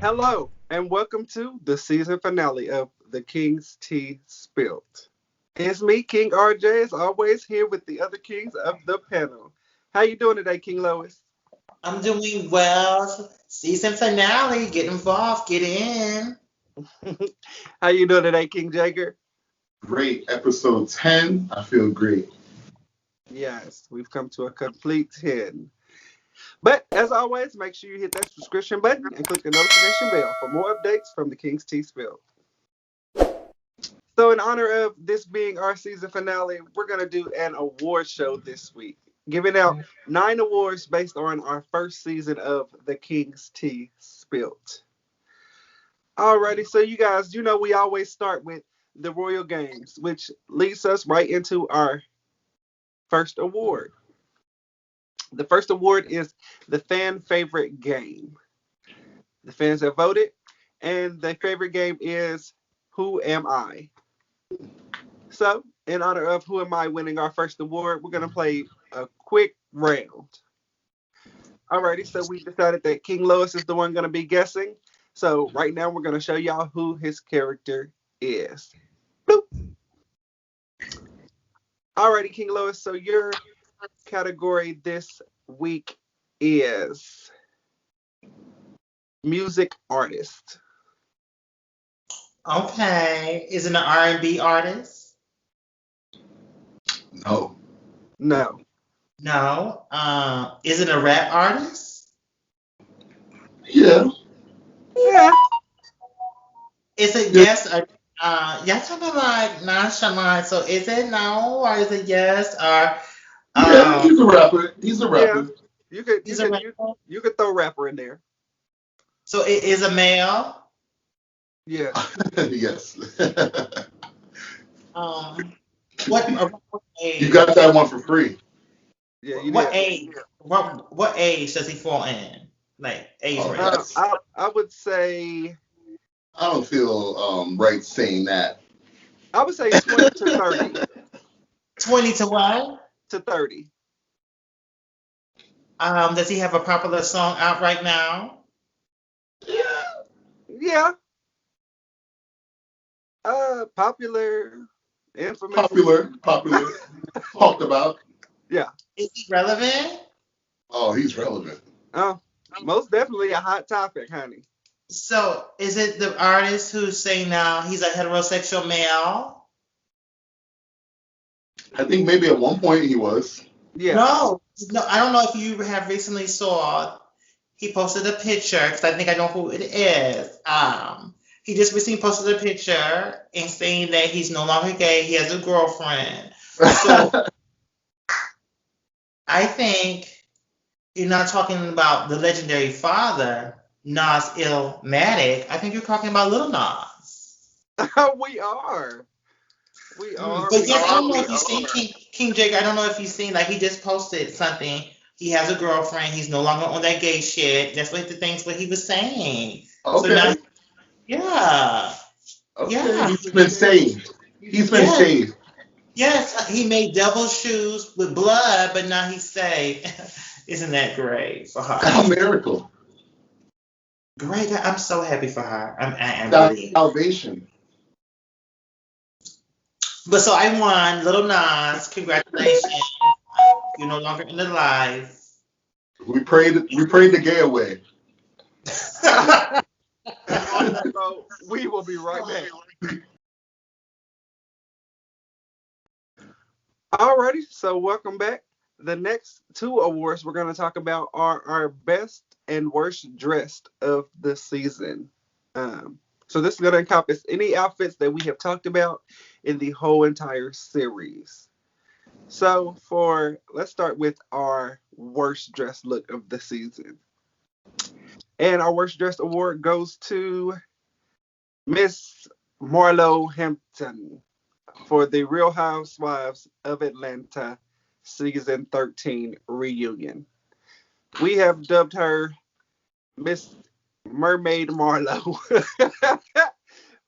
Hello, and welcome to the season finale of The King's Tea Spilt. It's me, King RJ, as always, here with the other kings of the panel. How you doing today, King Lois? I'm doing well. Season finale. Get involved. Get in. How you doing today, King Jager? Great. Episode 10. I feel great. Yes, we've come to a complete 10. But as always, make sure you hit that subscription button and click the notification bell for more updates from the King's Tea Spill. So, in honor of this being our season finale, we're going to do an award show this week, giving out 9 awards based on our first season of The King's Tea Spilt. Alrighty, so you guys, we always start with the Royal Games, which leads us right into our first award. The first award is the fan favorite game. The fans have voted, and their favorite game is Who Am I? So, in honor of Who Am I winning our first award, we're going to play a quick round. Alrighty, so we decided that King Lois is the one going to be guessing. So, right now, we're going to show y'all who his character is. Bloop. Alrighty, King Lois, so your category this week is music artist. Okay. Is it an R&B artist? No. No. No. Is it a rap artist? Yeah. Yeah. Is it yes or y'all talking like nonchalant? So is it no or is it yes or Yeah, um he's a rapper. He's a Yeah. rapper. You could you is a could rap? you could throw rapper in there. So it is a male? Yeah. Yes. Um what You age? got that one for free. Yeah, you What did. age? What age does he fall in? Like age Oh, range? that's. I would say I don't feel right saying that. 20 to 30 20 to what? to 30. Does he have a popular song out right now? Yeah. Yeah. Popular, infamous. Popular. Talked about. Yeah. Is he relevant? Oh, he's relevant. Oh, most definitely a hot topic, honey. So, is it the artist who's saying now he's a heterosexual male? I think maybe at one point he was. Yeah. No, no, I don't know if you have recently saw. He posted a picture because I think I know who it is. He just recently posted a picture and saying that he's no longer gay. He has a girlfriend. So I think you're not talking about the legendary father, Nas Illmatic. I think you're talking about Little Nas. we are. We are. But We yes, I are. don't know We if you've seen are. King Jake. I don't know if you've seen like he just posted something. He has a girlfriend. He's no longer on that gay shit. That's what the things what he was saying. So now, Okay. yeah, Okay. yeah, He's been saved. He's been yes, saved. yes. He made devil shoes with blood, but now he's saved. Isn't that great for her? A miracle. Great. I'm so happy for her. I am really. Salvation. But so I won, Little Nas. Congratulations. You're no longer in the life. We prayed the gay away. And on that note, we will be right back. Alrighty, so welcome back. The next 2 awards we're going to talk about are our best and worst dressed of the season. So this is going to encompass any outfits that we have talked about in the whole entire series. So let's start with our worst dressed look of the season. And our worst dressed award goes to Miss Marlo Hampton for the Real Housewives of Atlanta season 13 reunion. We have dubbed her Miss Mermaid Marlo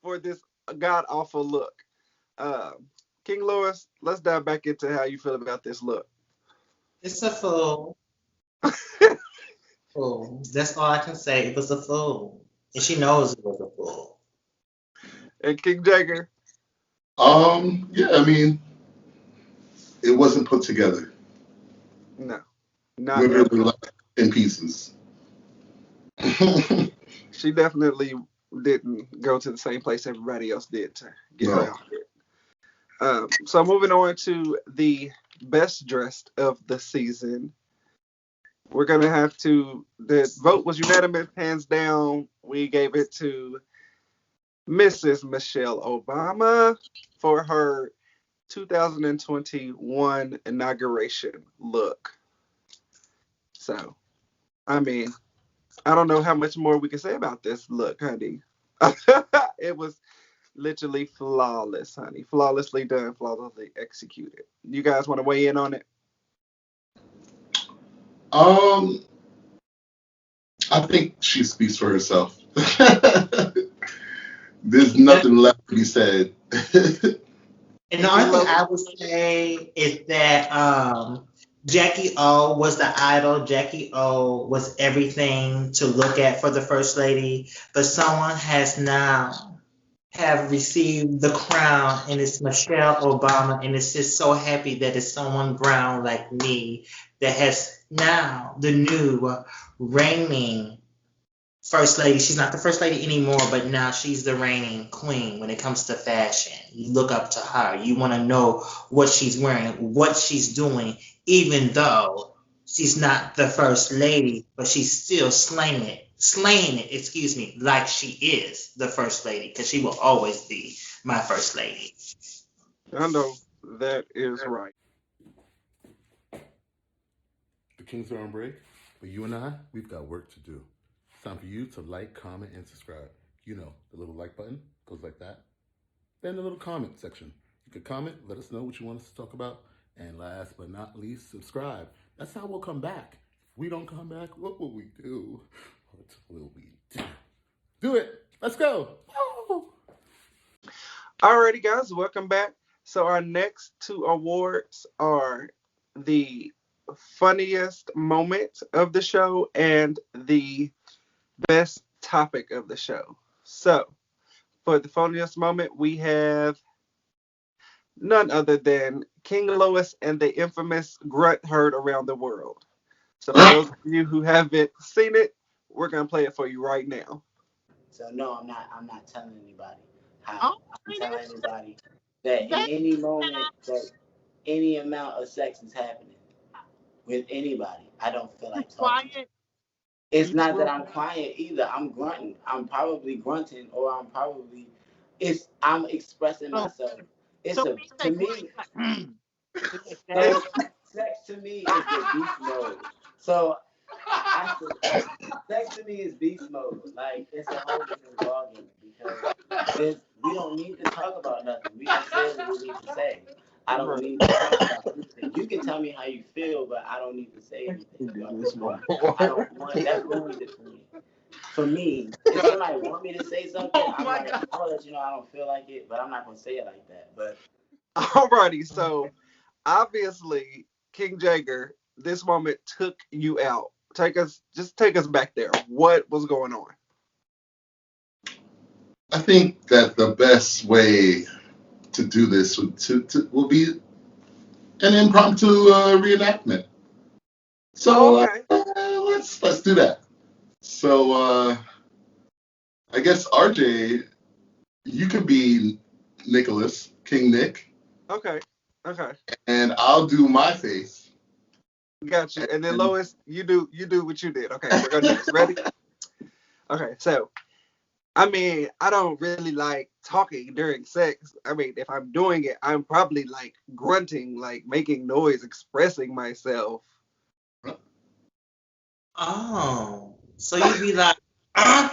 for this god awful look. King Lois, let's dive back into how you feel about this look. It's a fool. Fool. That's all I can say. It was a fool. And she knows it was a fool. And King Jagger. Yeah, I mean, it wasn't put together. No, not at Literally all. like in pieces. She definitely didn't go to the same place everybody else did to get her No. outfit. So moving on to the best dressed of the season. We're gonna have to. The vote was unanimous, hands down. We gave it to Mrs. Michelle Obama for her 2021 inauguration look. So, I mean, I don't know how much more we can say about this look, honey. It was literally flawless, honey. Flawlessly done, flawlessly executed. You guys want to weigh in on it? Um, I think she speaks for herself. There's nothing left to be said. And the only thing I would say is that Jackie O was the idol. Jackie O was everything to look at for the first lady. But someone has now have received the crown, and it's Michelle Obama, and it's just so happy that it's someone brown like me that has now the new reigning first lady. She's not the first lady anymore, but now she's the reigning queen when it comes to fashion. You look up to her. You want to know what she's wearing, what she's doing, even though she's not the first lady, but she's still slaying it, excuse me, like she is the first lady, because she will always be my first lady. I know that is right. The Kings are on break, but you and I, we've got work to do. It's time for you to like, comment, and subscribe. You know, the little like button goes like that. Then the little comment section. You can comment, let us know what you want us to talk about. And last but not least, subscribe. That's how we'll come back. If we don't come back, what will we do? What will we do? Do it. Let's go. Woo! Alrighty, guys, welcome back. So our next two awards are the funniest moment of the show and the best topic of the show. So for the funniest moment, we have none other than King Lois and the infamous grunt heard around the world. So for those of you who haven't seen it, we're gonna play it for you right now. So no, I'm not. I'm not telling anybody Oh, how. I'm telling everybody that in any moment that any amount of sex is happening with anybody, I don't feel like talking. quiet. It's not that I'm quiet either. I'm grunting. I'm probably grunting, or I'm probably. I'm expressing myself. It's So a we to say me. It's Sex to me is the beast mode. So I said, sex to me is beast mode. Like it's a whole different ballgame because we don't need to talk about nothing. We can say what we need to say. I don't need to talk about anything. You can tell me how you feel, but I don't need to say anything about this one. I don't want that ruins it for me. For me, if somebody want me to say something, I'm gonna let you know I don't feel like it, but I'm not gonna say it like that. But alrighty. So obviously, King Jagger, this moment took you out. Take us back there. What was going on? I think that the best way to do this will be an impromptu reenactment. Oh, So okay. let's do that. So I guess RJ, you could be Nicholas, King Nick, Okay. Okay. and I'll do my face. Got you. And then And Lois, you do what you did. Okay, we're gonna do this. Ready? Okay, so I mean, I don't really like talking during sex. I mean, if I'm doing it, I'm probably like grunting, like making noise, expressing myself. Oh, so you'd be like, mm.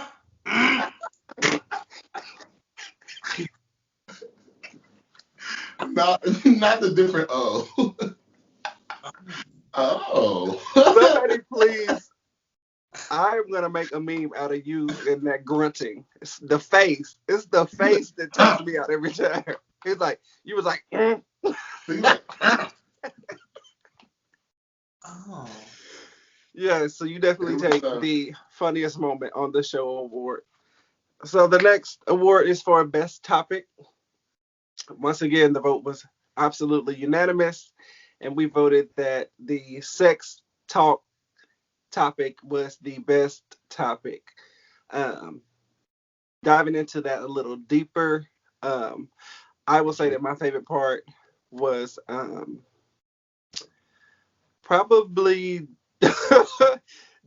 not the different oh. Oh. Somebody please. I'm gonna make a meme out of you in that grunting. It's the face. It's the face that takes me out every time. It's like you was like, Oh. yeah. So you definitely It was, take the funniest moment on the show award. So the next award is for best topic. Once again, the vote was absolutely unanimous, and we voted that the sex talk topic was the best topic. Um, Diving into that a little deeper, um, I will say that my favorite part was probably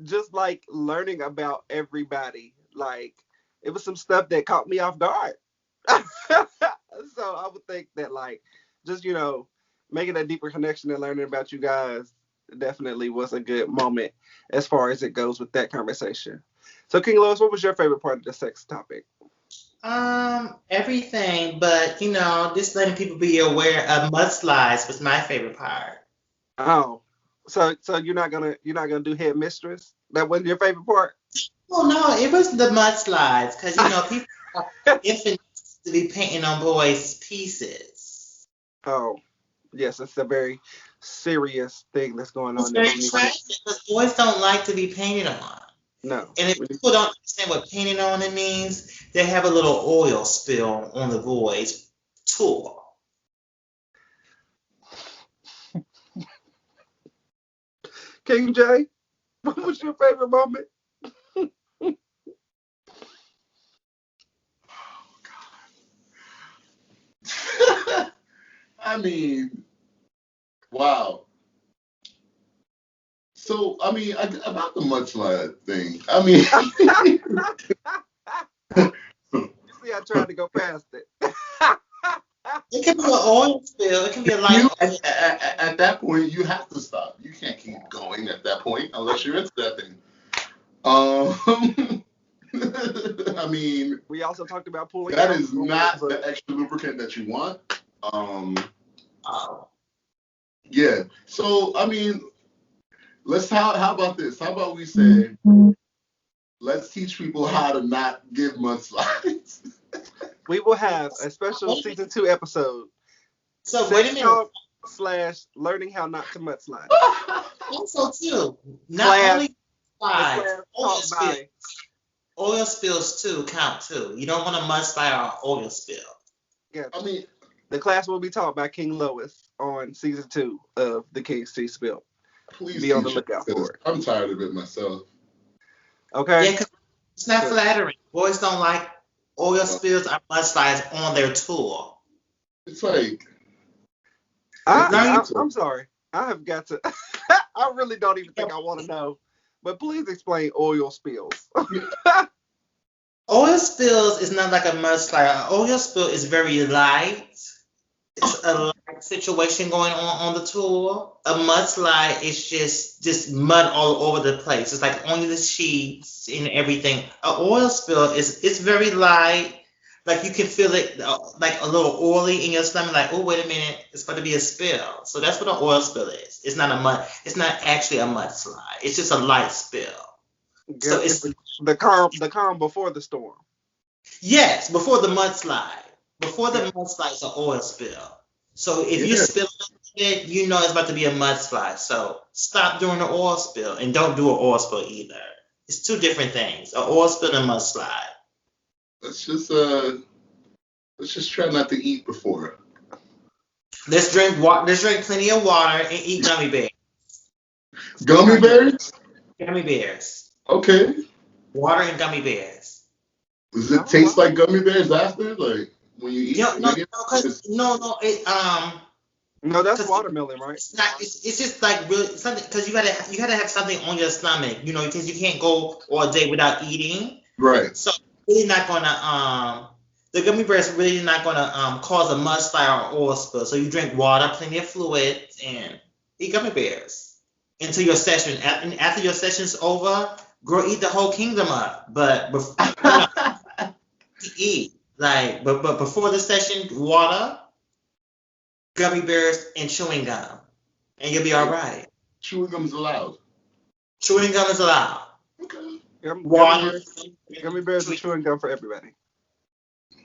just like learning about everybody. Like it was some stuff that caught me off guard. So I would think that like just making a deeper connection and learning about you guys definitely was a good moment as far as it goes with that conversation. So King Lois, what was your favorite part of the sex topic? Everything, but just letting people be aware of mudslides was my favorite part. Oh, so you're not gonna do head mistress? That wasn't your favorite part? Oh no, it was the mudslides because people are infants to be painting on boys' pieces. Oh, yes, it's a very serious thing that's going It's on that very we need to. tragic because boys don't like to be painted on. No. And if people don't understand what painting on it means, they have a little oil spill on the boys' tour. King J, what was your favorite moment? I mean, wow. So, I mean, about the mudslide thing. I mean, You see, I tried to go past it. It can be an oil spill. It can be a light you oil. at that point you have to stop. You can't keep going at that point unless you're into that thing. I mean, We also talked about pulling that out. is not the extra lubricant that you want. Oh. Yeah. So, I mean, how about this? How about we say, let's teach people how to not give mudslides. We will have a special season 2 episode. So wait a Sex minute. talk / learning how not to mudslide. Also, too, not Class- only The slides, class oil taught spills. by. Oil spills too count too. You don't want a mudslide or oil spill. Yeah, I mean, the class will be taught by King Lois on season 2 of the King's Tea Spill. please Be on the teach it, lookout for it. I'm tired of it myself. Okay. Yeah, because it's not Good. flattering. Boys don't like oil spills or mudslides on their tour. It's like, I'm sorry. I have got to. I really don't even think I want to know. But please explain oil spills. Oil spills is not like a mudslide. An oil spill is very light. It's a light situation going on the tour. A mudslide is just mud all over the place. It's like only the sheets and everything. An oil spill is it's very light. Like you can feel it like a little oily in your stomach. Like, oh wait a minute, it's about to be a spill. So that's what an oil spill is. It's not a mud. It's not actually a mudslide. It's just a light spill. So it's the calm before the storm. yes, before the mudslide. Before the mudslide is an oil spill. So if you spill it, you know it's about to be a mudslide. So stop doing the oil spill and don't do an oil spill either. It's two different things. An oil spill and a mudslide. let's just try not to eat before. Let's drink plenty of water and eat gummy bears. Gummy bears? Gummy bears. Okay. Water and gummy bears. Does it taste like gummy bears after? Like when you eat No, No, that's watermelon, right? It's not. It's just like really something because you gotta have something on your stomach, because you can't go all day without eating. Right. So really not gonna the gummy bears really not gonna cause a mudslide or oil spill. So you drink water, plenty of fluid, and eat gummy bears until your session. And after your session's over, girl, eat the whole kingdom up. But before eat but before the session, water, gummy bears, and chewing gum, and you'll be all right. Chewing gum's allowed. Chewing gum is allowed. Okay. Water. Gummy bears and chewing gum for everybody.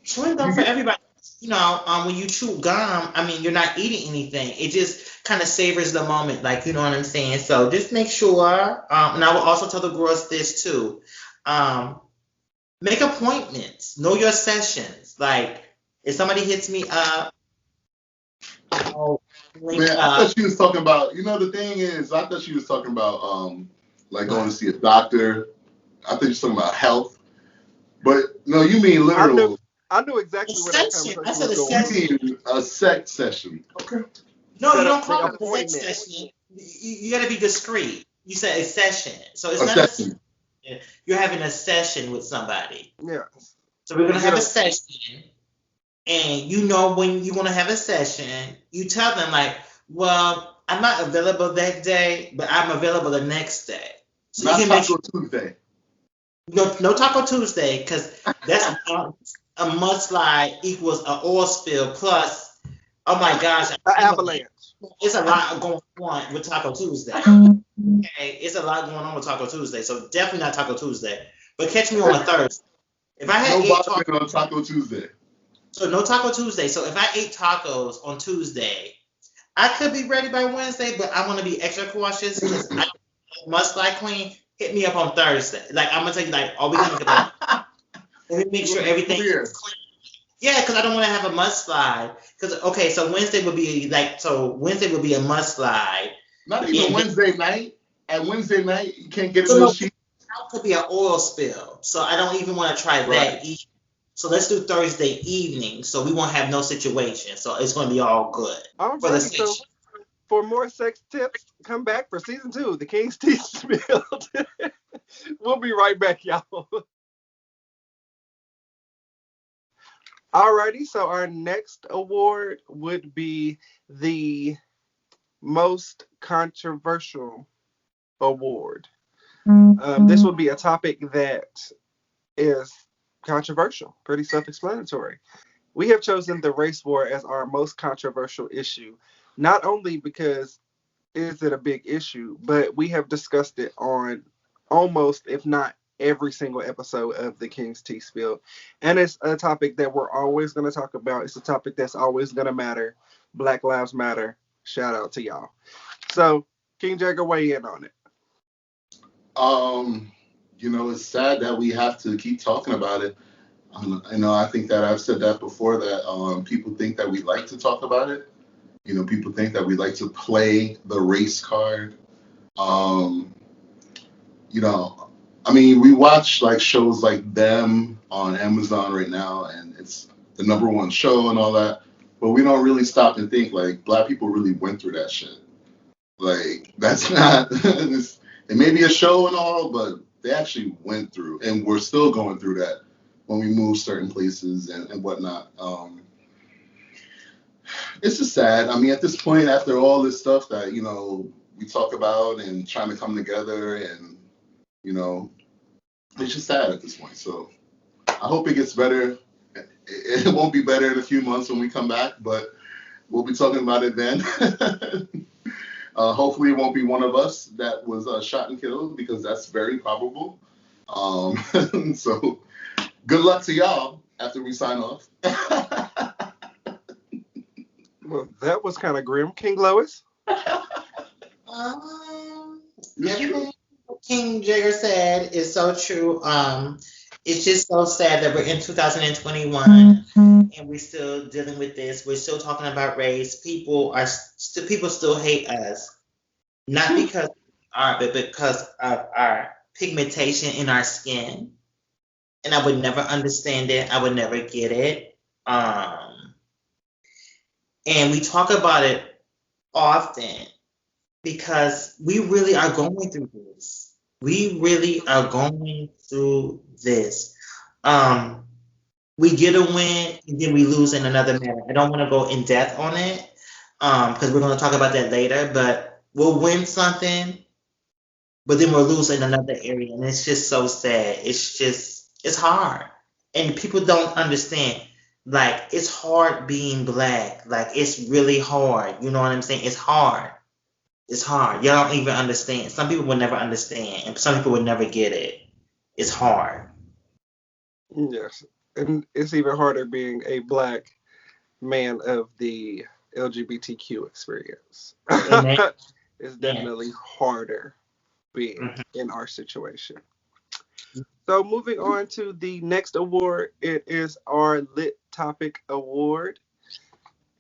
Chewing gum for everybody. When you chew gum, I mean, you're not eating anything. It just kind of savors the moment, like, you know what I'm saying? So just make sure, and I will also tell the girls this too. Make appointments. Know your sessions. Like, if somebody hits me up, I'll link Man, I up. thought she was talking about, the thing is, I thought she was talking about, like going to see a doctor. I think she's talking about health. But no, you mean literal. I knew exactly where that Session. conversation I said was a going. session. You mean a sex session. Okay. No, you Set up don't the call it a sex appointment. session. You got to be discreet. You said a session. So it's A not a session. session. You're having a session with somebody. Yes. So we're going to You have know- a session. And you know when you want to have a session, you tell them like, well, I'm not available that day, but I'm available the next day. So Not you can Taco Tuesday. no Taco Tuesday, because that's a mudslide equals an oil spill plus, oh my gosh, An avalanche. it's a lot going on with Taco Tuesday. Okay, it's a lot going on with Taco Tuesday, so definitely not Taco Tuesday. But catch me on a Thursday. If I had No ate bothering on Taco Tuesday. so no Taco Tuesday. So if I ate tacos on Tuesday, I could be ready by Wednesday, but I want to be extra cautious because I must like clean. Hit me up on Thursday. Like I'm gonna tell you, like, are we gonna get let me make sure everything Clear. is clean. Yeah, because I don't want to have a mudslide. Because okay, so Wednesday would be a mudslide. Not even And Wednesday night. At Wednesday night, you can't get So in no, those sheets. it could be an oil spill. So I don't even want to try that either. So let's do Thursday evening, so we won't have no situation. So it's gonna be all good All for the right. So session. for more sex tips, come back for season 2, the King's Tea Spilled. We'll be right back, y'all. Alrighty, so our next award would be the most controversial award. This would be a topic that is controversial, pretty self-explanatory. We have chosen the race war as our most controversial issue, not only because is it a big issue, but we have discussed it on almost, if not every single episode of the King's Tea Spill. And it's a topic that we're always going to talk about. It's a topic that's always going to matter. Black Lives Matter. Shout out to y'all. So, King Jagger, weigh in on it. It's sad that we have to keep talking about it. I think that I've said that before, that people think that we like to talk about it. People think that we like to play the race card. We watch like shows like Them on Amazon right now, and it's the #1 show and all that. But we don't really stop and think like Black people really went through that shit. Like that's not. It may be a show and all, but they actually went through, and we're still going through that when we move certain places and whatnot. It's just sad. At this point, after all this stuff that we talk about and trying to come together, and it's just sad at this point. So I hope it gets better. It won't be better in a few months when we come back, but we'll be talking about it then. Hopefully it won't be one of us that was shot and killed, because that's very probable. So good luck to y'all after we sign off. Well, that was kind of grim. King Lois? Everything King Jagger said is so true. It's just so sad that we're in 2021 and we're still dealing with this. We're still talking about race. People still hate us, not because but because of our pigmentation in our skin. And I would never understand it. I would never get it. And we talk about it often because we really are going through this. We really are going through this. We get a win and then we lose in another manner. I don't want to go in depth on it because we're going to talk about that later, but we'll win something, but then we'll lose in another area. And it's just so sad. It's hard. And people don't understand. Like, it's hard being Black. Like, it's really hard. You know what I'm saying? It's hard. It's hard. Y'all don't even understand. Some people will never understand, and some people will never get it. It's hard. Yes. And it's even harder being a Black man of the LGBTQ experience. It's definitely harder being in our situation. So moving on to the next award, it is our Lit Topic Award.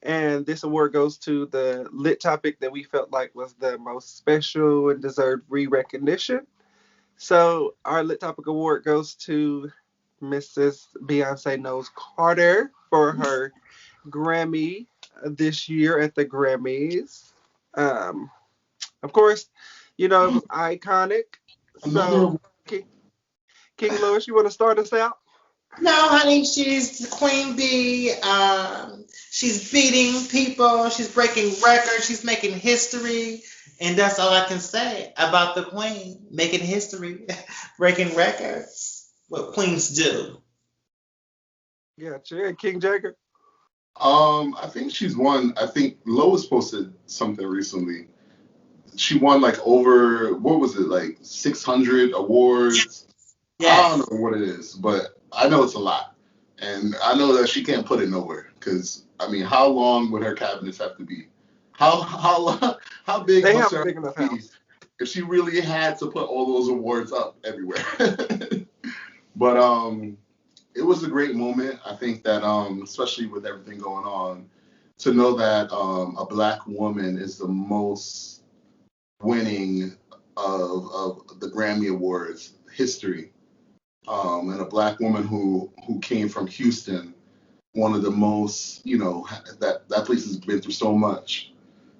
And this award goes to the lit topic that we felt like was the most special and deserved re-recognition. So our lit topic award goes to Mrs. Beyonce Knowles Carter for her Grammy this year at the Grammys. Um, of course, it was iconic. Another So King Lois, you want to start us out? No, honey, she's the queen bee. She's beating people. She's breaking records. She's making history. And that's all I can say about the queen. Making history, breaking records. What queens do. Yeah, sure. King Jagger. I think she's won. I think Lois posted something recently. She won like over, what was it, like 600 awards. I don't Yes. know what it is, but I know it's a lot. And I know that she can't put it nowhere. Because, I mean, how long would her cabinets have to be? How big They must have a her big house enough be house. if she really had to put all those awards up everywhere? But it was a great moment. I think that especially with everything going on, to know that a black woman is the most winning of the Grammy Awards history, and a black woman who came from Houston, one of the most, that place has been through so much,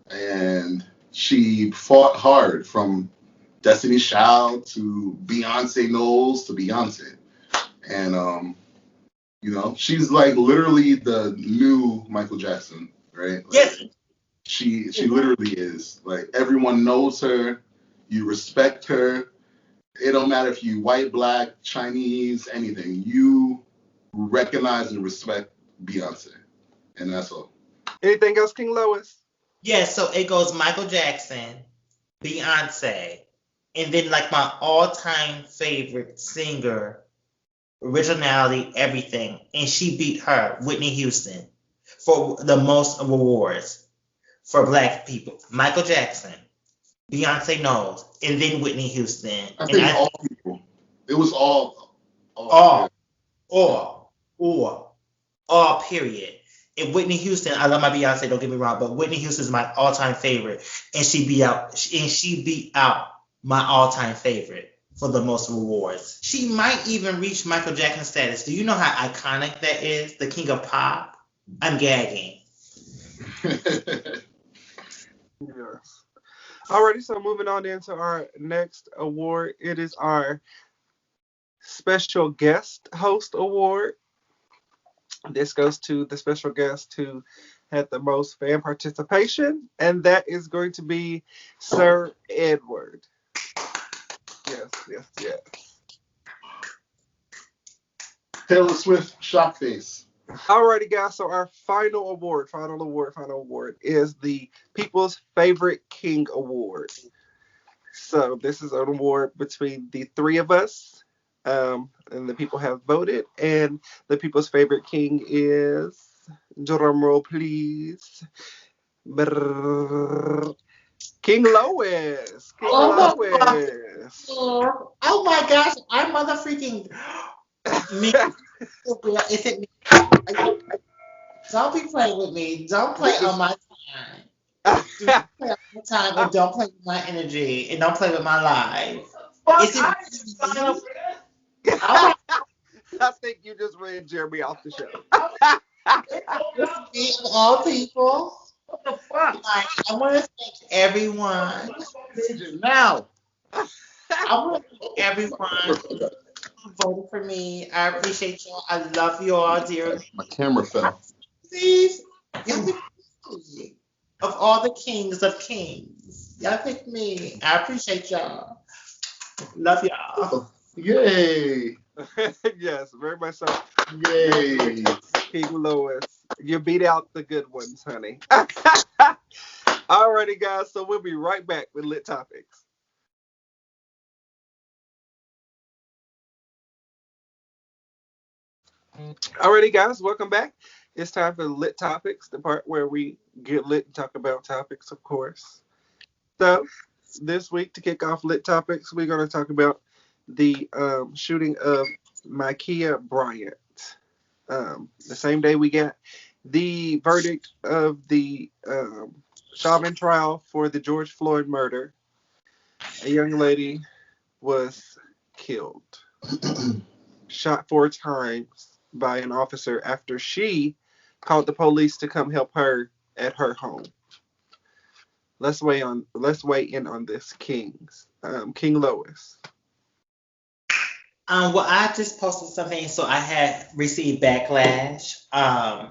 and she fought hard from Destiny's Child to Beyonce Knowles to Beyonce, and she's like literally the new Michael Jackson, right? Like Yes. she literally is. Like everyone knows her, you respect her. It don't matter if you white, black, Chinese, anything. You recognize and respect Beyonce, and that's all. Anything else, King Lois? Yes. So it goes Michael Jackson, Beyonce, and then like my all-time favorite singer, originality, everything. And she beat her, Whitney Houston, for the most awards for black people. Michael Jackson, Beyonce Knowles, and then Whitney Houston. I And think all people. It was all yeah. all, all, all, period. And Whitney Houston, I love my Beyonce, don't get me wrong, but Whitney Houston is my all-time favorite. And she beat out my all-time favorite for the most awards. She might even reach Michael Jackson status. Do you know how iconic that is? The king of pop? I'm gagging. Yes. Alrighty, so moving on into our next award. It is our Special Guest Host Award. This goes to the special guest who had the most fan participation, and that is going to be Sir Edward. Yes, yes, yes. Taylor Swift, shock face. Alrighty, guys. So our final award is the People's Favorite King Award. So this is an award between the three of us, and the people have voted. And the people's favorite king is, drum roll, please. Brrr. King Lois. King Oh my God. Lois. Oh my gosh, I mother freaking me. Is it me? Don't be playing with me. Don't play on my time. Do not play on my time and don't play with my energy and don't play with my life. Is it me? Oh I think you just ran Jeremy off the show. It's me of all people. Like, I want to thank everyone. Now. I want to thank everyone who voted for me. I appreciate y'all. I love you all dearly. My camera fell. Please, y'all pick me. Of all the kings of kings, y'all pick me. I appreciate y'all. Love y'all. Yay. Yes, very much so. Yay. King Lois. You beat out the good ones, honey. Alrighty, guys. So we'll be right back with Lit Topics. Alrighty, guys. Welcome back. It's time for Lit Topics, the part where we get lit and talk about topics, of course. So this week, to kick off Lit Topics, we're going to talk about the shooting of Micaiah Bryant. The same day we got the verdict of the Chauvin trial for the George Floyd murder. A young lady was killed, shot 4 times by an officer after she called the police to come help her at her home. Let's weigh in on this, Kings. King Lois. Well, I just posted something, so I had received backlash. I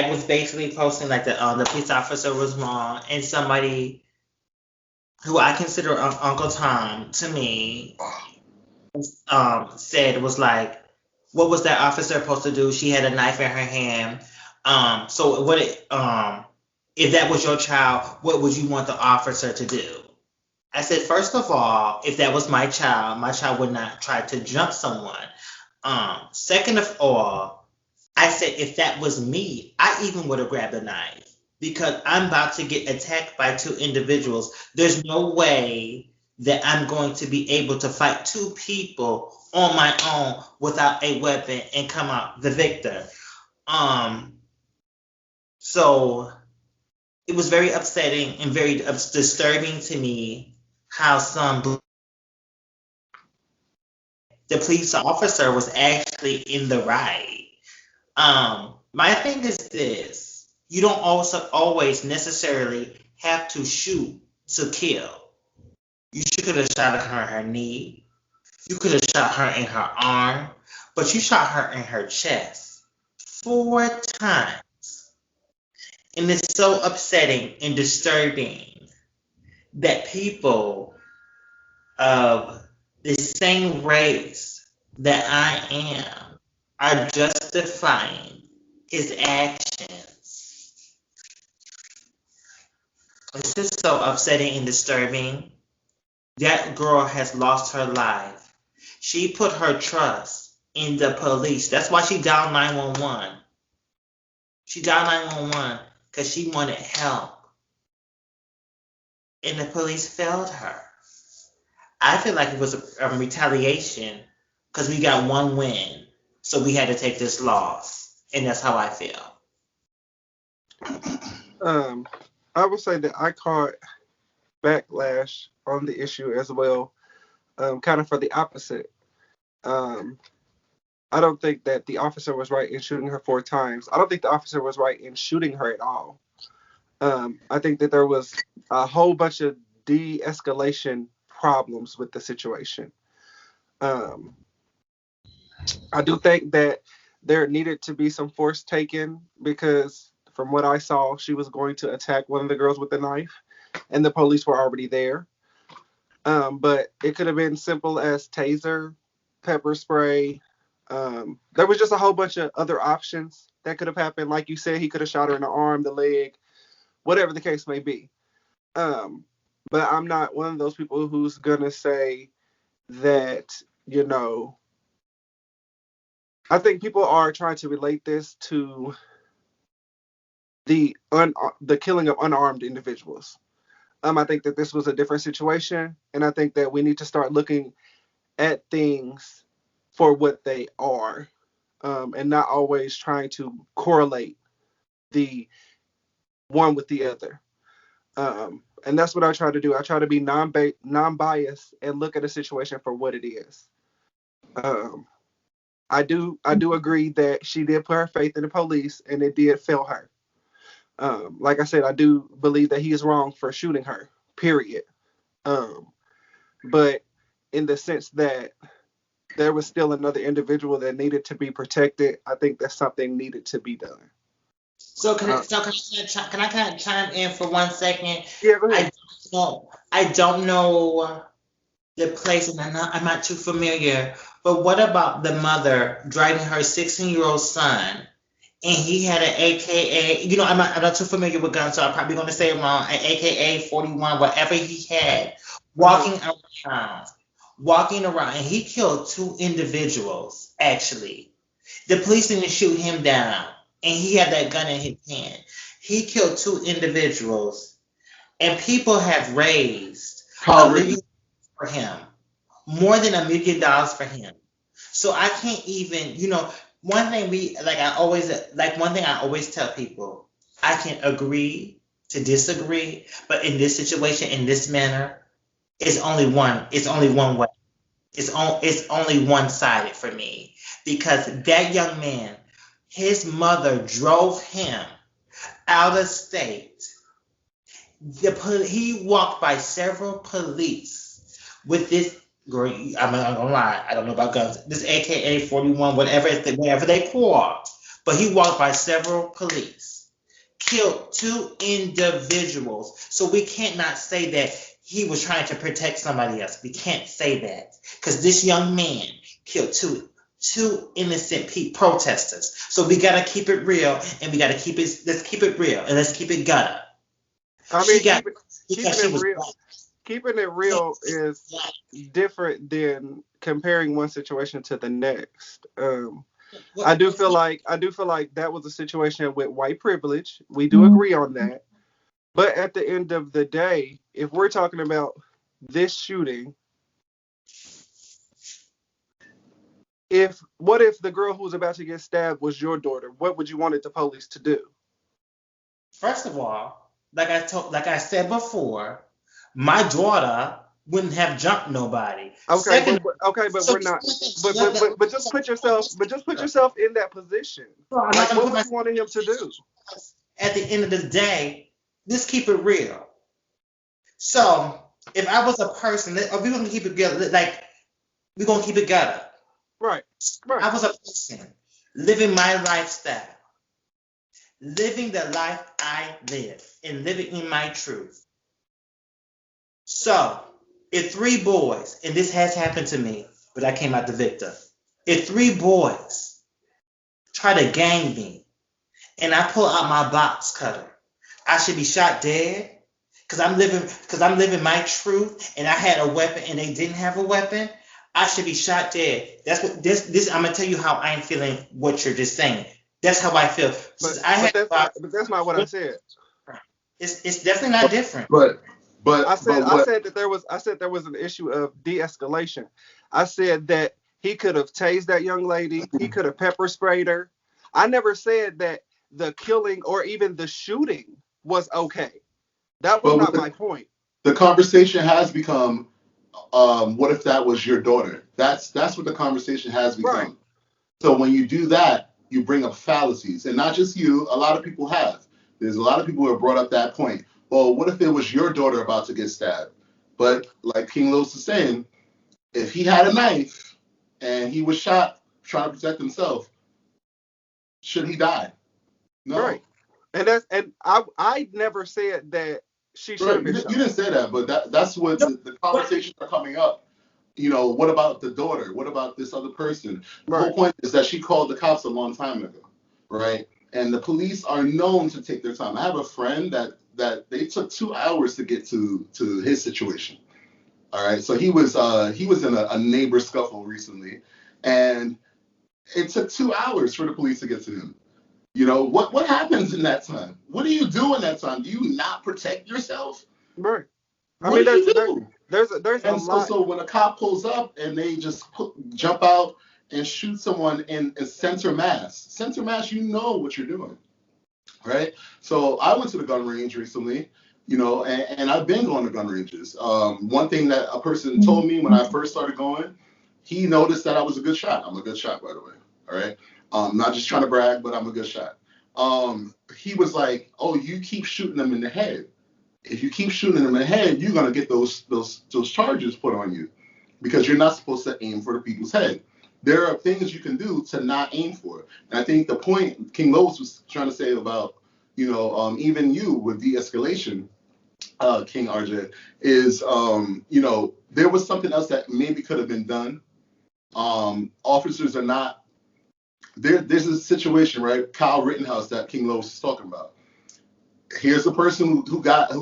was basically posting like the police officer was wrong, and somebody who I consider Uncle Tom to me said was like, what was that officer supposed to do? She had a knife in her hand. So if that was your child, what would you want the officer to do? I said, first of all, if that was my child would not try to jump someone. Second of all, I said, if that was me, I even would have grabbed a knife because I'm about to get attacked by 2 individuals. There's no way that I'm going to be able to fight 2 people on my own without a weapon and come out the victor. So it was very upsetting and very disturbing to me how the police officer was actually in the right. My thing is this: you don't also always necessarily have to shoot to kill. You could have shot her in her knee. You could have shot her in her arm, but you shot her in her chest 4 times. And it's so upsetting and disturbing that people of the same race that I am are justifying his actions. It's just so upsetting and disturbing. That girl has lost her life. She put her trust in the police. That's why she dialed 911. She dialed 911 because she wanted help. And the police failed her. I feel like it was a retaliation because we got 1 win. So we had to take this loss. And that's how I feel. I would say that I caught backlash on the issue as well, kind of for the opposite. I don't think that the officer was right in shooting her 4 times. I don't think the officer was right in shooting her at all. I think that there was a whole bunch of de-escalation problems with the situation. I do think that there needed to be some force taken because from what I saw, she was going to attack one of the girls with a knife and the police were already there. But it could have been simple as taser, pepper spray. There was just a whole bunch of other options that could have happened. Like you said, he could have shot her in the arm, the leg, whatever the case may be. But I'm not one of those people who's going to say that, I think people are trying to relate this to the killing of unarmed individuals. I think that this was a different situation, and I think that we need to start looking at things for what they are, and not always trying to correlate the one with the other. And that's what I try to do. I try to be non-biased and look at a situation for what it is. I do agree that she did put her faith in the police, and it did fail her. Like I said, I do believe that he is wrong for shooting her. Period. But in the sense that there was still another individual that needed to be protected, I think that something needed to be done. So can I kind of chime in for 1 second? Yeah, go ahead. I don't know the place, and I'm not too familiar. But what about the mother driving her 16-year-old son, and he had an AKA? I'm not too familiar with guns, so I'm probably going to say it wrong. An AKA 41, whatever he had, walking around, and he killed 2 individuals. Actually, the police didn't shoot him down, and he had that gun in his hand. He killed 2 individuals, and people have raised a living for him. more than $1 million for him. So I can't even, one thing one thing I always tell people, I can agree to disagree, but in this situation, in this manner, it's only one way. It's only one-sided for me because that young man, his mother drove him out of state. He walked by several police with this girl. I'm not gonna lie, I don't know about guns. This AKA 41, whatever they call, but he walked by several police, killed 2 individuals. So we can't not say that he was trying to protect somebody else. We can't say that because this young man killed two innocent protesters. So we gotta keep it real, and let's keep it real, and let's keep it gutter. I She mean, got keeping because she it was real. black. Keeping it real is different than comparing one situation to the next. I do feel like that was a situation with white privilege. We do agree on that. But at the end of the day, if we're talking about this shooting, what if the girl who was about to get stabbed was your daughter? What would you wanted the police to do? First of all, like I said before, my daughter wouldn't have jumped nobody. Okay, Second, but so we're not. But just put yourself in that position. I'm not Like, gonna what put would you myself. want him to do? At the end of the day, let's keep it real. So if I was a person, we're gonna keep it together. Like we're gonna keep it together. Right, I right. was a person living my lifestyle, living the life I live, and living in my truth. So, if 3 boys, and this has happened to me, but I came out the victor. If 3 boys try to gang me and I pull out my box cutter, I should be shot dead because I'm living my truth and I had a weapon and they didn't have a weapon. I should be shot dead. That's what this I'm gonna tell you how I'm feeling what you're just saying. That's how I feel. Since I had But that's not what I said. it's definitely not different. But I said what? I said there was an issue of de-escalation. I said that he could have tased that young lady. He could have pepper sprayed her. I never said that the killing or even the shooting was okay. That was But not my point. the conversation has become, what if that was your daughter? That's what the conversation has Right. become. So when you do that, you bring up fallacies, and not just you. A lot of people have. There's a lot of people who have brought up that point. Well, what if it was your daughter about to get stabbed? But like King Los is saying, if he had a knife and he was shot trying to protect himself, should he die? Right. No. And I never said that she should Right. have You, been you shot. didn't say that, but that's what No, the conversations are coming up. What about the daughter? What about this other person? The whole Right. point is that she called the cops a long time ago, right? And the police are known to take their time. I have a friend that they took 2 hours to get to his situation. All right, so he was in a neighbor scuffle recently, and it took 2 hours for the police to get to him. What happens in that time? What do you do in that time? Do you not protect yourself? Right. I What mean, do you do? there's a And so, lot. so when a cop pulls up and they just jump out and shoot someone in center mass, you know what you're doing, right? So I went to the gun range recently, and I've been going to gun ranges. One thing that a person told me when I first started going, he noticed that I was a good shot. I'm a good shot, by the way. All right. Not just trying to brag, but I'm a good shot. He was like, "Oh, you keep shooting them in the head. If you keep shooting them in the head, you're gonna get those charges put on you because you're not supposed to aim for the people's head. There are things you can do to not aim for it. And I think the point King Lois was trying to say about, even you with de-escalation, King RJ, is, there was something else that maybe could have been done. Officers are not there. There's a situation, right? Kyle Rittenhouse that King Lois is talking about. Here's a person who got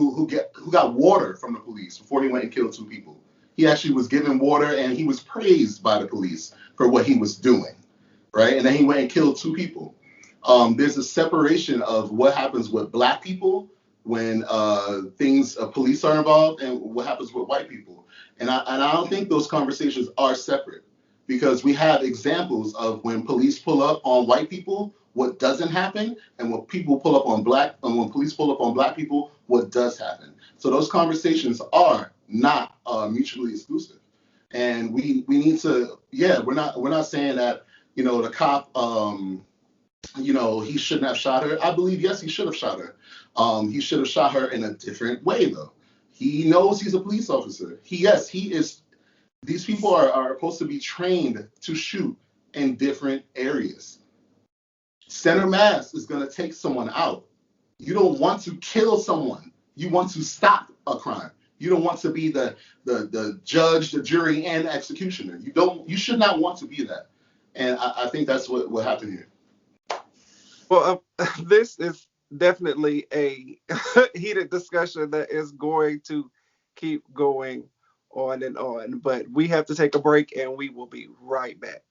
water from the police before he went and killed 2 people. He actually was given water and he was praised by the police for what he was doing, right? And then he went and killed 2 people. There's a separation of what happens with black people when police are involved and what happens with white people. And I don't think those conversations are separate, because we have examples of when police pull up on white people, what doesn't happen, and when police pull up on black people, what does happen. So those conversations are not mutually exclusive, and we need to, yeah, we're not saying that, the cop, he shouldn't have shot her. I believe, yes, he should have shot her. He should have shot her in a different way, though. He knows he's a police officer. Yes, he is. These people are supposed to be trained to shoot in different areas. Center mass is going to take someone out. You don't want to kill someone. You want to stop a crime. You don't want to be the judge, the jury, and the executioner. You should not want to be that. And I think that's what happened here. Well, this is definitely a heated discussion that is going to keep going on and on. But we have to take a break, and we will be right back.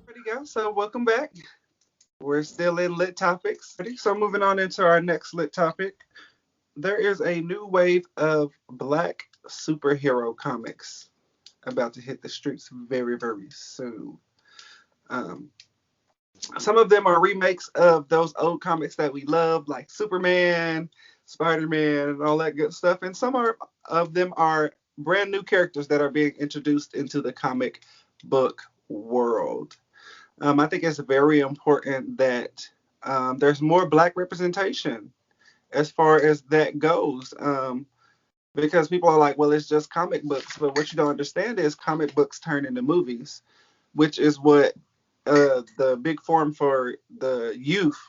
Ready, go. So, welcome back. We're still in lit topics. So, moving on into our next lit topic. There is a new wave of black superhero comics about to hit the streets very, very soon. Um, some of them are remakes of those old comics that we love, like Superman, Spider-Man, and all that good stuff. And of them are brand new characters that are being introduced into the comic book world. I think it's very important that there's more black representation as far as that goes. Because people are like, well, it's just comic books. But what you don't understand is comic books turn into movies, which is what the big forum for the youth.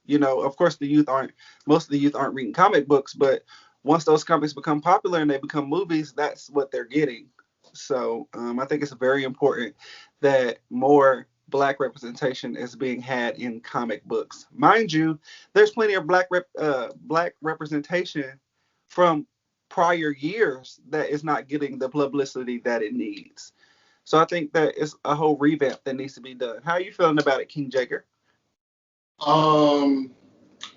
Of course, most of the youth aren't reading comic books, but once those comics become popular and they become movies, that's what they're getting. So I think it's very important that more black representation is being had in comic books. Mind you, there's plenty of black representation from prior years that is not getting the publicity that it needs. So I think that it's a whole revamp that needs to be done. How are you feeling about it, King Jager? Um,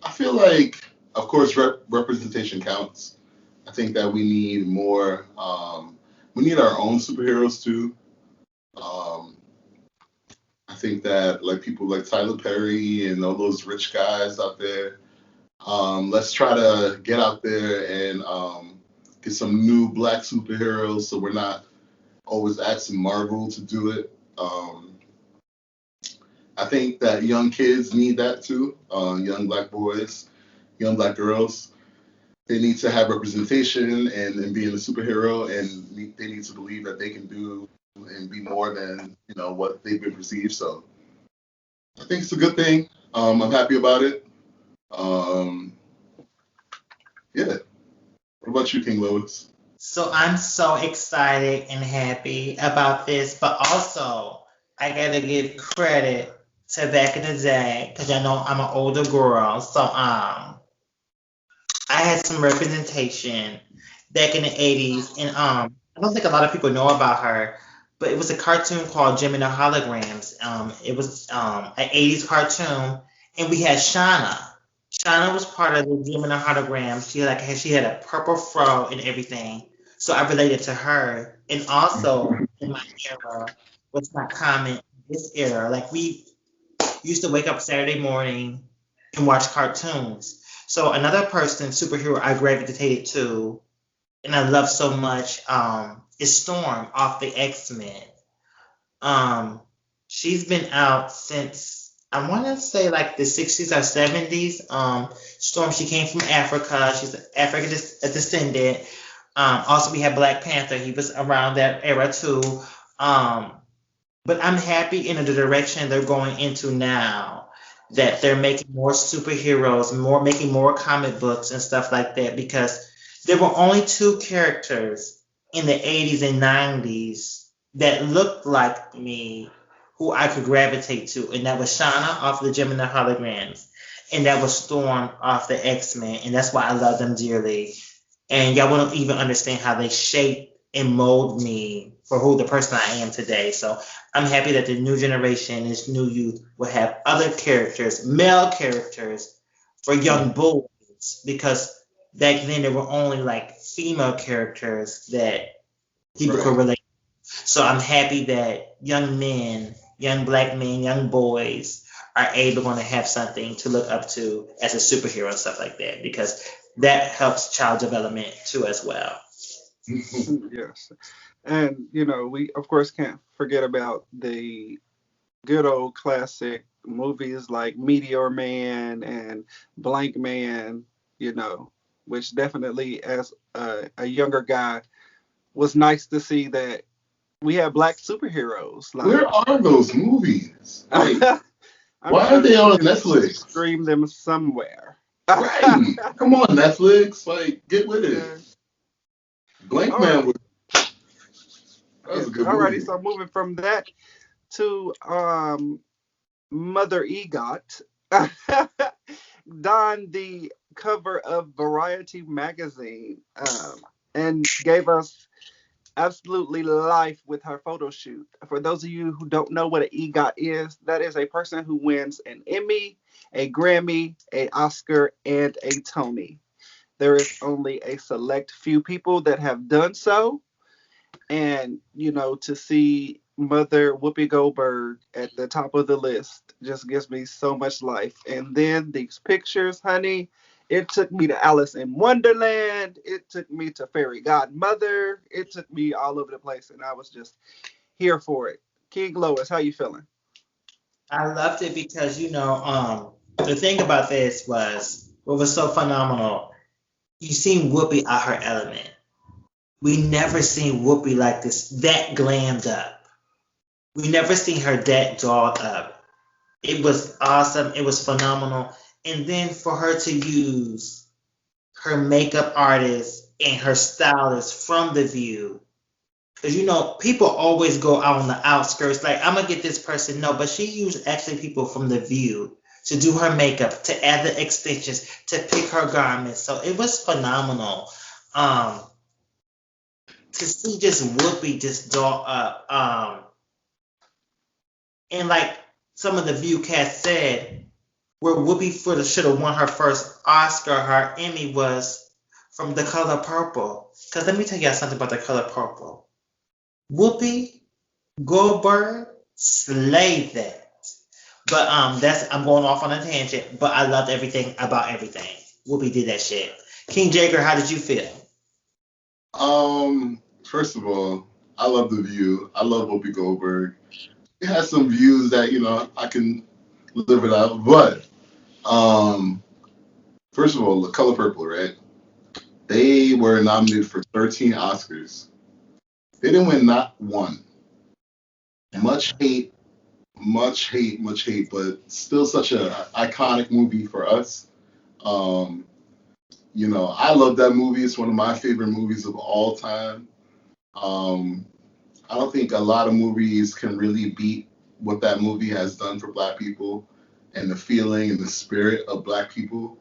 I feel like, of course, representation counts. I think that we need more. We need our own superheroes too. Um, I think that, like, people like Tyler Perry and all those rich guys out there, let's try to get out there and get some new black superheroes, so we're not always asking Marvel to do it. I think that young kids need that too. Young black boys, young black girls, they need to have representation and being a superhero, and they need to believe that they can do and be more than what they've been perceived. So I think it's a good thing. I'm happy about it. Um, yeah. What about you, King Lois? So I'm so excited and happy about this, but also I gotta give credit to back in the day because I know I'm an older girl. So I had some representation back in the 80s, and I don't think a lot of people know about her, but it was a cartoon called Jim and the Holograms. It was an 80s cartoon, and we had Shauna. Shauna was part of the Jim and the Holograms. She had a purple fro and everything, so I related to her. And also in my era, what's not common in this era, like we used to wake up Saturday morning and watch cartoons. So another person, superhero I gravitated to and I love so much is Storm off the X-Men. Um, she's been out since I want to say like the 60s or 70s. Storm, she came from Africa. She's an African descendant. Also, we had Black Panther. He was around that era too. Um, But I'm happy in the direction they're going into now, that they're making more superheroes, making more comic books and stuff like that, because there were only two characters in the 80s and 90s that looked like me who I could gravitate to, and that was Shauna off the Gemini Holograms, and that was Storm off the X-Men, and that's why I love them dearly. And y'all wouldn't even understand how they shape and mold me for who the person I am today. So I'm happy that the new generation, this new youth, will have other characters, male characters, for young boys, because back then there were only like female characters that people could Right. relate. So I'm happy that young men, young black men, young boys are able to have something to look up to as a superhero and stuff like that, because that helps child development too as well. Yes. And, we, of course, can't forget about the good old classic movies like Meteor Man and Blank Man, which definitely, as a younger guy, was nice to see that we have black superheroes. Where Like, are those movies? Like, I'm why are sure they you on can Netflix? stream them somewhere. Right. Come on, Netflix. Like, get with it. Yeah. Blank All Man right. was that was Yes. a good Alrighty. movie. So moving from that to Mother EGOT donned the cover of Variety magazine and gave us absolutely life with her photo shoot. For those of you who don't know what an EGOT is, that is a person who wins an Emmy, a Grammy, a Oscar, and a Tony. There is only a select few people that have done so, and to see Mother Whoopi Goldberg at the top of the list just gives me so much life. And then these pictures, honey, it took me to Alice in Wonderland, it took me to Fairy Godmother, it took me all over the place, and I was just here for it. King Lois, how you feeling? I loved it because the thing about this was what was so phenomenal. You seen Whoopi at her element. We never seen Whoopi like this, that glammed up. We never seen her that dolled up. It was awesome. It was phenomenal. And then for her to use her makeup artist and her stylist from The View, because people always go out on the outskirts, like I'm gonna get this person. No, but she used actually people from The View to do her makeup, to add the extensions, to pick her garments. So it was phenomenal. Um, to see just Whoopi just doll up. And like some of the View cast said, where Whoopi should have won her first Oscar, her Emmy was from The Color Purple. Because let me tell y'all something about The Color Purple. Whoopi Goldberg slayed that. But I'm going off on a tangent, but I loved everything about everything. Whoopi did that shit. King Jager, how did you feel? First of all, I love The View. I love Whoopi Goldberg. It has some views that, I can live it out. But first of all, The Color Purple, right? They were nominated for 13 Oscars. They didn't win not one. Much hate, much hate, but still such a iconic movie for us. Um, I love that movie. It's one of my favorite movies of all time. Um, I don't think a lot of movies can really beat what that movie has done for Black people and the feeling and the spirit of Black people.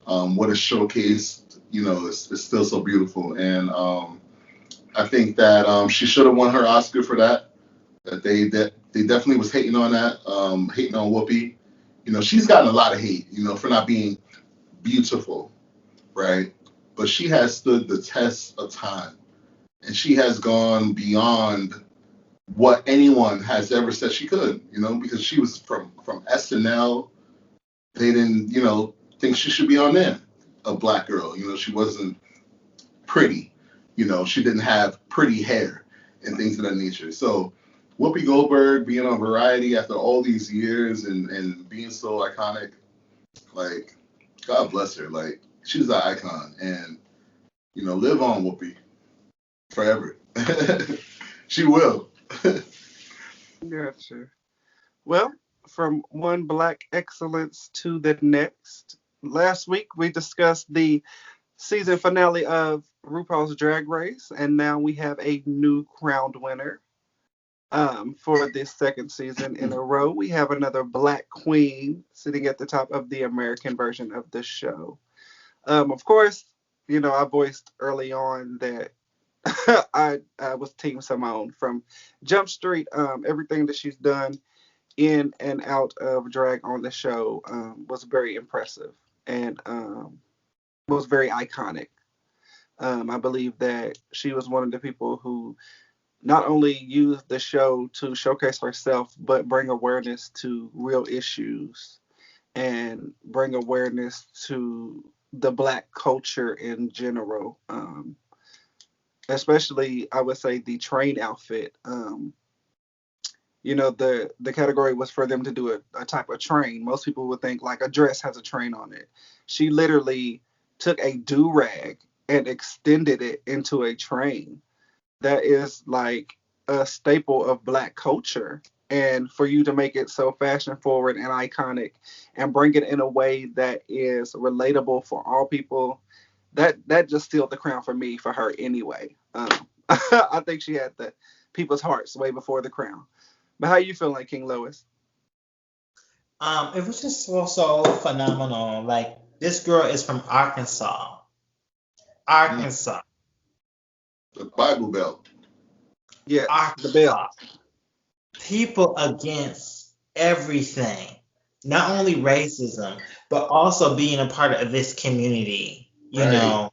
What it showcased, is still so beautiful. And I think that she should have won her Oscar for that. They definitely was hating on that, hating on Whoopi. She's gotten a lot of hate, for not being beautiful, right? But she has stood the test of time, and she has gone beyond what anyone has ever said she could, because she was from SNL. They didn't, think she should be on there. A Black girl, she wasn't pretty, she didn't have pretty hair and things of that nature. So Whoopi Goldberg being on Variety after all these years and being so iconic, like, God bless her. Like, she's an icon, and live on, Whoopi, forever. She will. Gotcha. Well, from one black excellence to the next. Last week we discussed the season finale of RuPaul's Drag Race, and now we have a new crowned winner. For this second season in a row, we have another black queen sitting at the top of the American version of the show. Of course, I voiced early on that I was Team Simone from Jump Street. Everything that she's done in and out of drag on the show was very impressive and was very iconic. I believe that she was one of the people who not only used the show to showcase herself, but bring awareness to real issues and bring awareness to the black culture in general. Especially, I would say the train outfit. The category was for them to do a type of train. Most people would think like a dress has a train on it. She literally took a do rag and extended it into a train. That is like a staple of black culture. And for you to make it so fashion forward and iconic and bring it in a way that is relatable for all people, that just sealed the crown for me for her anyway. I think she had the people's hearts way before the crown. But how you feeling, King Lois? It was just so phenomenal. Like this girl is from Arkansas. Mm. Arkansas. The Bible Belt. Yes, the belt. Arkansas. People against everything. Not only racism, but also being a part of this community, Right.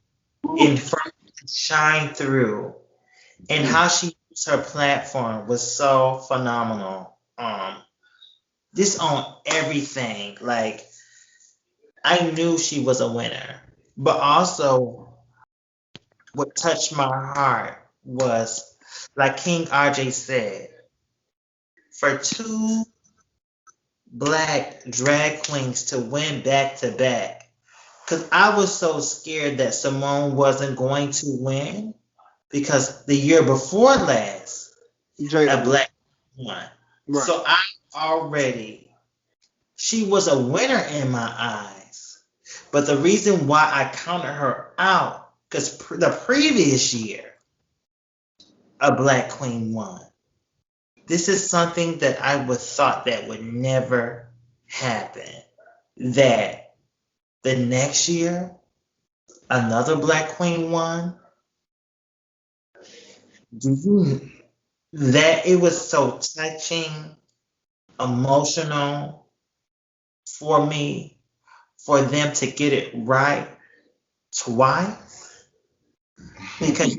in front shine through. And Mm. how she used her platform was so phenomenal. This on everything. Like I knew she was a winner. But also what touched my heart was like King RJ said, for two black drag queens to win back to back. Because I was so scared that Simone wasn't going to win because the year before last, a Jada won. black won. Right. So she was a winner in my eyes. But the reason why I counted her out, because the previous year, a black queen won. This is something that I would thought that would never happen. That the next year, another black queen won. Do you that it was so touching, emotional for me for them to get it right twice? Because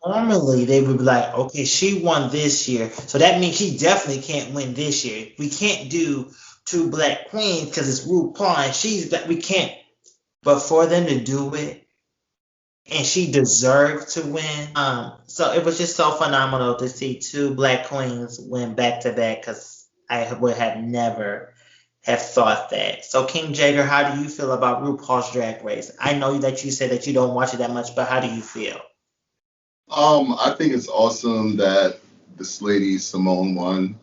normally they would be like, okay, she won this year, so that means she definitely can't win this year. We can't do two black queens because it's RuPaul and she's that we can't. But for them to do it, and she deserved to win. So it was just so phenomenal to see two black queens win back to back because I would have never have thought that. So King Jager, how do you feel about RuPaul's Drag Race? I know that you said that you don't watch it that much, but how do you feel? I think it's awesome that this lady Simone won.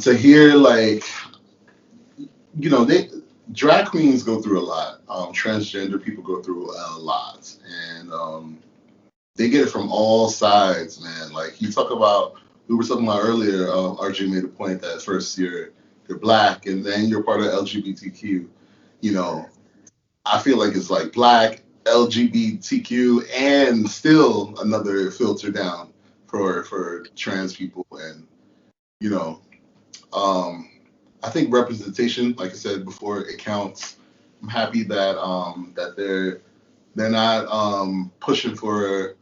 To hear like they drag queens go through a lot. Transgender people go through a lot, and they get it from all sides, man. Like you talk about, we were talking about earlier. RJ made a point that first you're black, and then you're part of LGBTQ. You know, I feel like it's like black, LGBTQ, and still another filter down for trans people, and you know, um, I think representation, like I said before, it counts. I'm happy that they're not pushing for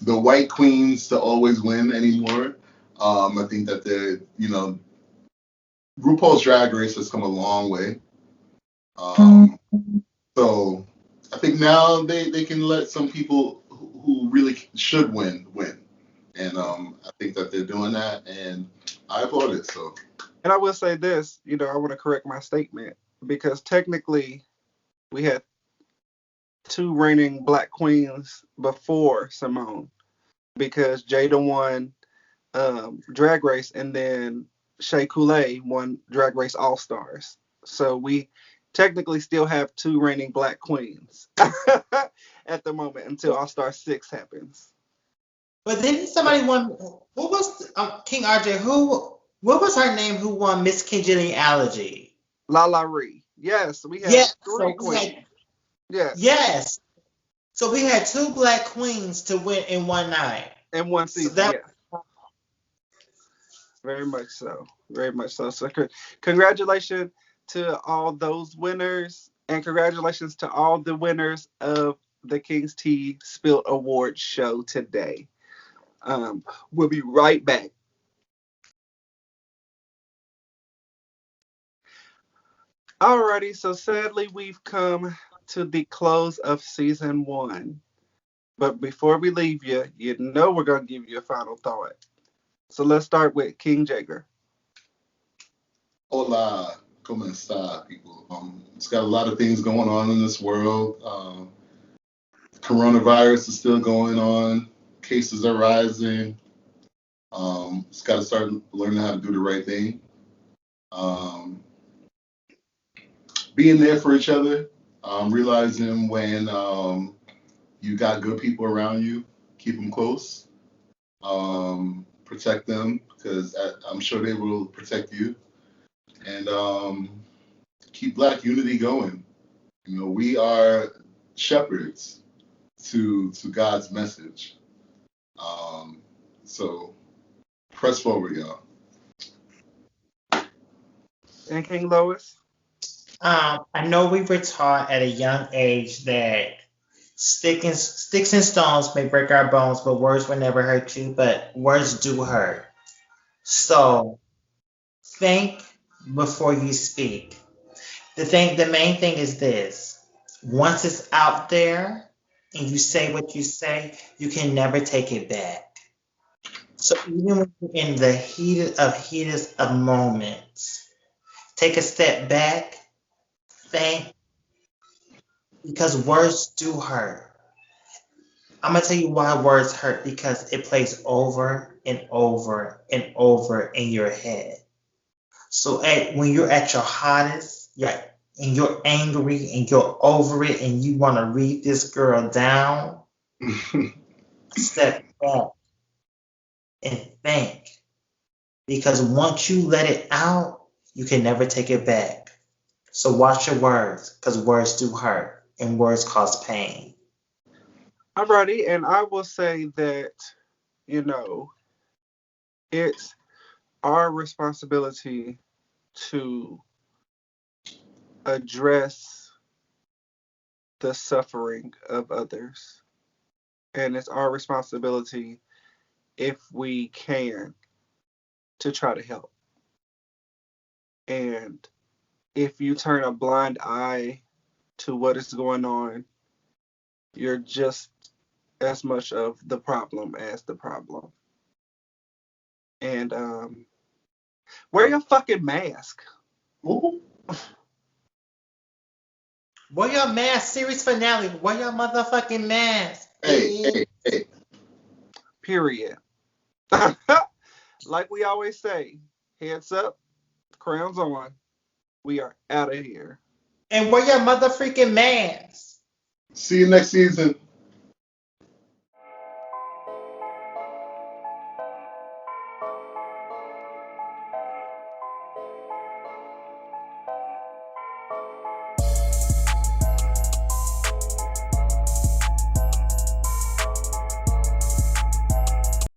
the white queens to always win anymore. I think that RuPaul's Drag Race has come a long way. So I think now they can let some people who really should win. And I think that they're doing that, and I applaud it. So And I will say this, I want to correct my statement because technically we had two reigning black queens before Simone because Jada won Drag Race, and then Shea Coulee won Drag Race All Stars. So we technically still have two reigning black queens at the moment until All Star 6 happens. But then somebody won. Who was King RJ? What was her name? Who won Miss Congeniality? La Ree. Yes, we Yeah. have three queens. Yes, Yes. So we had two black queens to win in one night. in one So season. that Yes, very much so. Very much so. So congratulations to all those winners, and congratulations to all the winners of the King's Tea Spilt Awards show today. We'll be right back. Alrighty, so sadly we've come to the close of season 1. But before we leave you, you know we're gonna give you a final thought. So let's start with King Jager. Hola, ¿cómo está, people? It's got a lot of things going on in this world. Coronavirus is still going on. Cases are rising. It's got to start learning how to do the right thing. Um, Being there for each other. Realizing when you got good people around you, keep them close. Protect them because I'm sure they will protect you. And keep Black unity going. You know, we are shepherds to God's message. So press forward, y'all. And King Lois. I know we were taught at a young age that sticks and stones may break our bones, but words will never hurt you. But words do hurt. So think before you speak. The main thing is this: once it's out there and you say what you say, you can never take it back. So even when you're in the heatest of moments, take a step back, think, because words do hurt. I'm gonna tell you why words hurt, because it plays over and over and over in your head. So when you're at your hottest, and you're angry and you're over it and you want to read this girl down, step back and think. Because once you let it out, you can never take it back. So watch your words, because words do hurt and words cause pain. Alrighty, and I will say that, you know, it's our responsibility to address the suffering of others. And it's our responsibility, if we can, to try to help. And if you turn a blind eye to what is going on, you're just as much of the problem as the problem. And wear your fucking mask. Ooh. Wear your mask, series finale. Wear your motherfucking mask. Hey. Period. Like we always say, heads up, crowns on. We are out of here. And wear your motherfucking mask. See you next season.